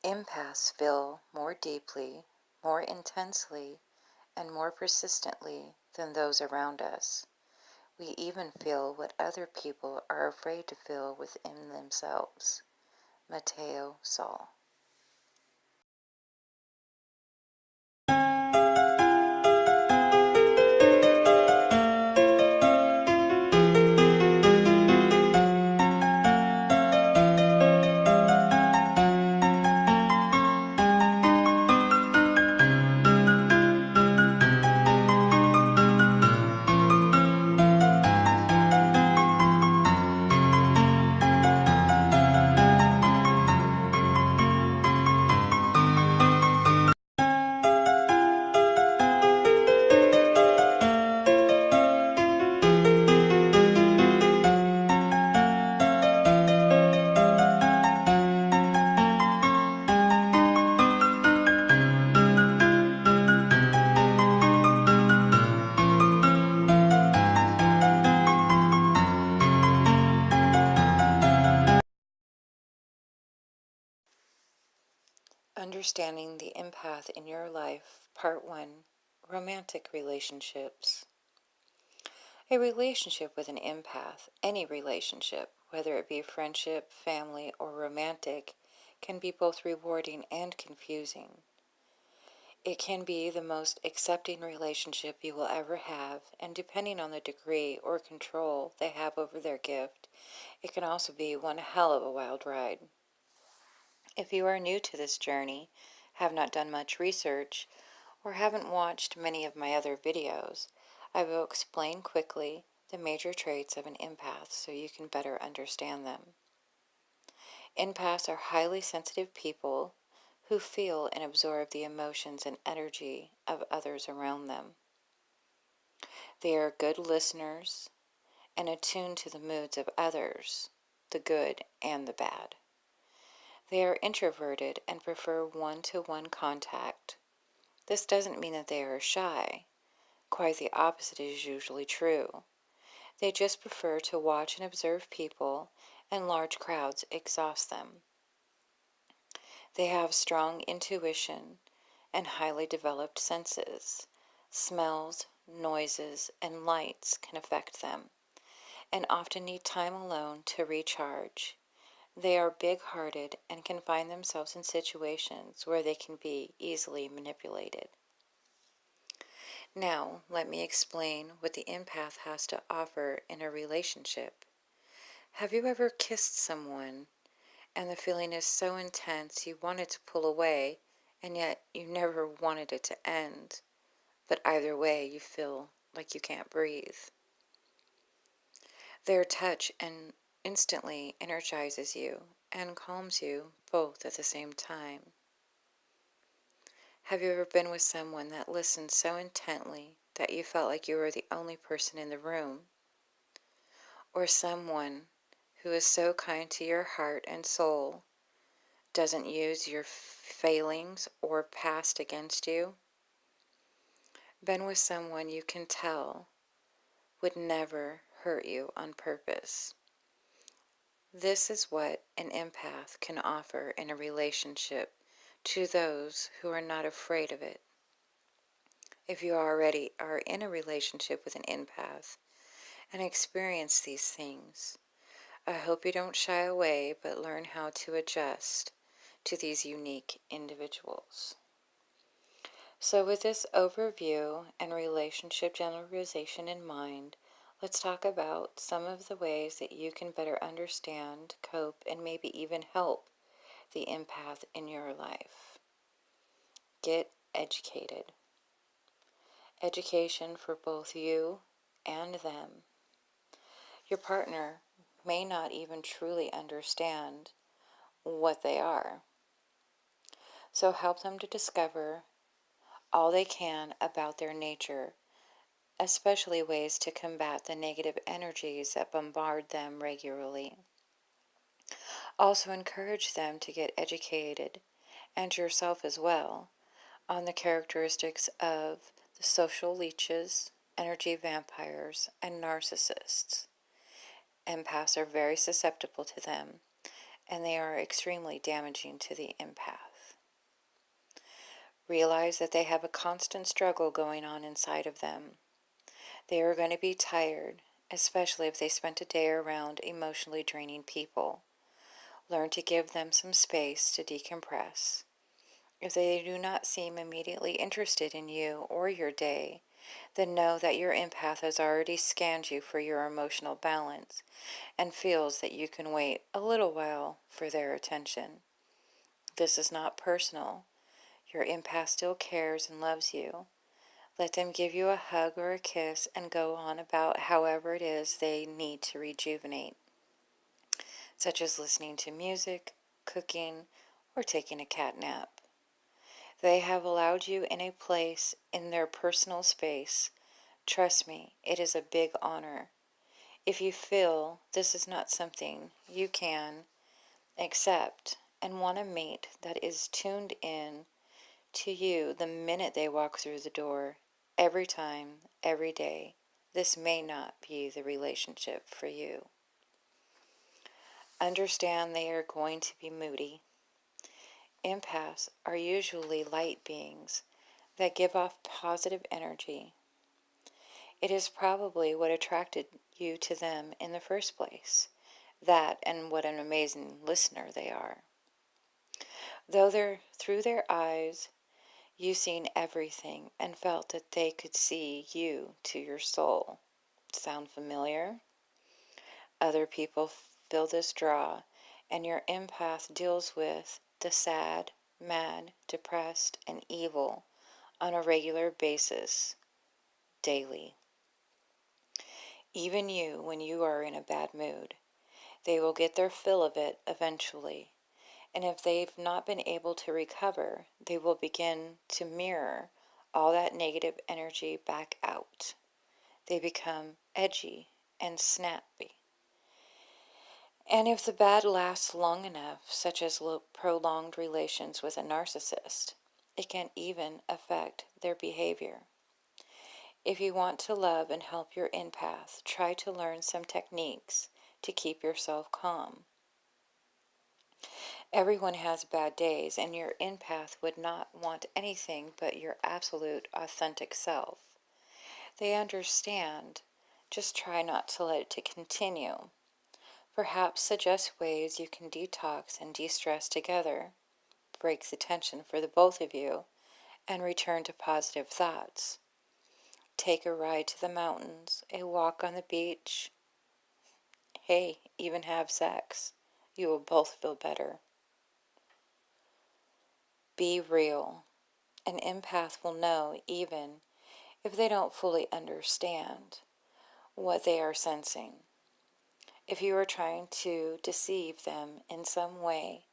Empaths feel more deeply, more intensely, and more persistently than those around us. We even feel what other people are afraid to feel within themselves. Mateo Saul. Understanding the empath in your life, Part 1, Romantic Relationships. A relationship with an empath, any relationship, whether it be friendship, family, or romantic, can be both rewarding and confusing. It can be the most accepting relationship you will ever have, and depending on the degree or control they have over their gift, it can also be one hell of a wild ride. If you are new to this journey, have not done much research, or haven't watched many of my other videos, I will explain quickly the major traits of an empath so you can better understand them. Empaths are highly sensitive people who feel and absorb the emotions and energy of others around them. They are good listeners and attuned to the moods of others, the good and the bad. They are introverted and prefer one-to-one contact. This doesn't mean that they are shy. Quite the opposite is usually true. They just prefer to watch and observe people, and large crowds exhaust them. They have strong intuition and highly developed senses. Smells, noises, and lights can affect them, and often need time alone to recharge. They are big-hearted and can find themselves in situations where they can be easily manipulated. Now, let me explain what the empath has to offer in a relationship. Have you ever kissed someone and the feeling is so intense you wanted to pull away, and yet you never wanted it to end, but either way you feel like you can't breathe? Their touch instantly energizes you and calms you both at the same time. Have you ever been with someone that listened so intently that you felt like you were the only person in the room? Or someone who is so kind to your heart and soul, doesn't use your failings or past against you? Been with someone you can tell would never hurt you on purpose. This is what an empath can offer in a relationship to those who are not afraid of it. If you already are in a relationship with an empath and experience these things, I hope you don't shy away but learn how to adjust to these unique individuals. So with this overview and relationship generalization in mind, let's talk about some of the ways that you can better understand, cope, and maybe even help the empath in your life. Get educated. Education for both you and them. Your partner may not even truly understand what they are. So help them to discover all they can about their nature, especially ways to combat the negative energies that bombard them regularly. Also encourage them to get educated, and yourself as well, on the characteristics of the social leeches, energy vampires, and narcissists. Empaths are very susceptible to them, and they are extremely damaging to the empath. Realize that they have a constant struggle going on inside of them. They are going to be tired, especially if they spent a day around emotionally draining people. Learn to give them some space to decompress. If they do not seem immediately interested in you or your day, then know that your empath has already scanned you for your emotional balance and feels that you can wait a little while for their attention. This is not personal. Your empath still cares and loves you. Let them give you a hug or a kiss and go on about however it is they need to rejuvenate, such as listening to music, cooking, or taking a cat nap. They have allowed you in a place in their personal space. Trust me, it is a big honor. If you feel this is not something you can accept and want a mate that is tuned in to you the minute they walk through the door, every time, every day, this may not be the relationship for you. Understand they are going to be moody. Empaths are usually light beings that give off positive energy. It is probably what attracted you to them in the first place. That and what an amazing listener they are. Through their eyes, you seen everything and felt that they could see you to your soul. Sound familiar? Other people feel this draw, and your empath deals with the sad, mad, depressed, and evil on a regular basis, daily. Even you, when you are in a bad mood, they will get their fill of it eventually. And if they've not been able to recover, they will begin to mirror all that negative energy back out. They become edgy and snappy. And if the bad lasts long enough, such as prolonged relations with a narcissist, it can even affect their behavior. If you want to love and help your empath, try to learn some techniques to keep yourself calm. Everyone has bad days, and your empath would not want anything but your absolute authentic self. They understand. Just try not to let it continue. Perhaps suggest ways you can detox and de-stress together, break the tension for the both of you, and return to positive thoughts. Take a ride to the mountains, a walk on the beach. Hey, even have sex. You will both feel better. Be real. An empath will know even if they don't fully understand what they are sensing. If you are trying to deceive them in some way,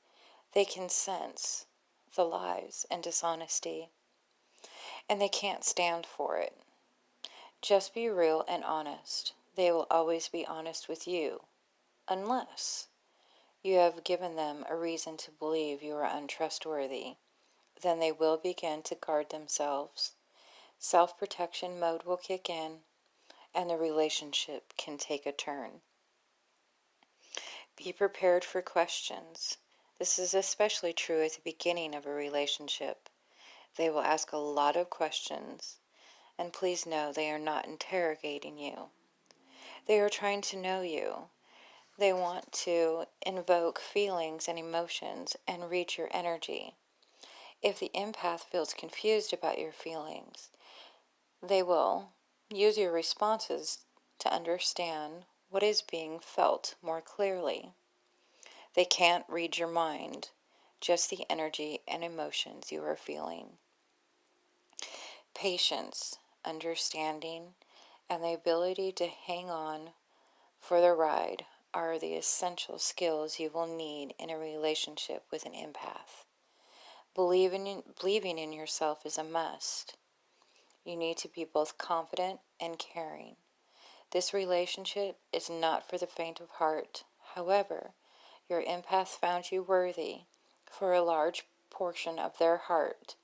they can sense the lies and dishonesty, and they can't stand for it. Just be real and honest. They will always be honest with you, unless you have given them a reason to believe you are untrustworthy. Then they will begin to guard themselves. Self-protection mode will kick in, and the relationship can take a turn. Be prepared for questions. This is especially true at the beginning of a relationship. They will ask a lot of questions, and please know they are not interrogating you. They are trying to know you. They want to invoke feelings and emotions and read your energy. If the empath feels confused about your feelings, they will use your responses to understand what is being felt more clearly. They can't read your mind, just the energy and emotions you are feeling. Patience, understanding, and the ability to hang on for the ride are the essential skills you will need in a relationship with an empath. Believing in yourself is a must. You need to be both confident and caring. This relationship is not for the faint of heart. However, your empath found you worthy for a large portion of their heart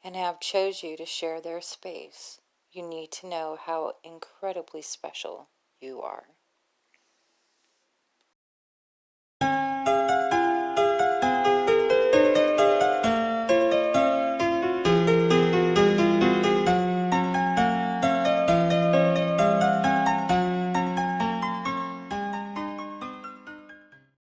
and have chose you to share their space. You need to know how incredibly special you are.